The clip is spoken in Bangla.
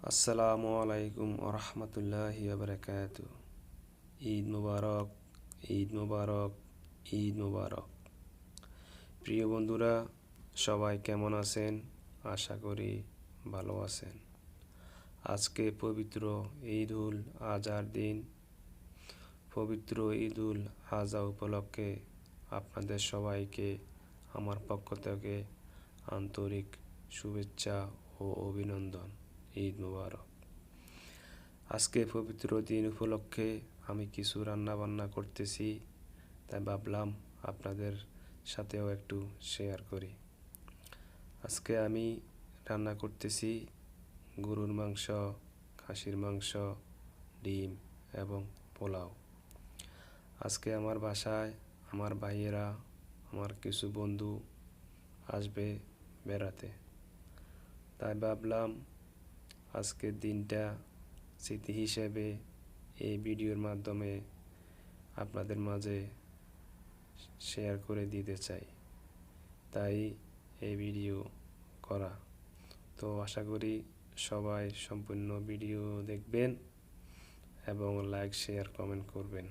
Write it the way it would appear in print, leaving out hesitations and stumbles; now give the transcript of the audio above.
আসসালামু আলাইকুম ওরহমতুল্লাহি ওয়াবারাকাতু। ঈদ মুবারক, ঈদ মুবারক, ঈদ মুবারক। প্রিয় বন্ধুরা, সবাই কেমন আছেন? আশা করি ভালো আছেন। আজকে পবিত্র ঈদুল আজহার দিন। পবিত্র ঈদুল আজহা উপলক্ষে আপনাদের সবাইকে আমার পক্ষ থেকে আন্তরিক শুভেচ্ছা ও অভিনন্দন। ঈদ মুবারক। আজকে পবিত্র দিন উপলক্ষে আমি কিছু রান্না বান্না করতেছি, তাই ভাবলাম আপনাদের সাথেও একটু শেয়ার করি। আজকে আমি রান্না করতেছি গরুর মাংস, খাসির মাংস, ডিম এবং পোলাও। আজকে আমার বাসায় আমার ভাইয়েরা, আমার কিছু বন্ধু আসবে বেড়াতে, তাই ভাবলাম আজকের দিনটা স্মৃতি হিসেবে এই ভিডিওর মাধ্যমে আপনাদের মাঝে শেয়ার করে দিতে চাই, তাই এই ভিডিও করা। তো আশা করি সবাই সম্পূর্ণ ভিডিও দেখবেন এবং লাইক, শেয়ার, কমেন্ট করবেন।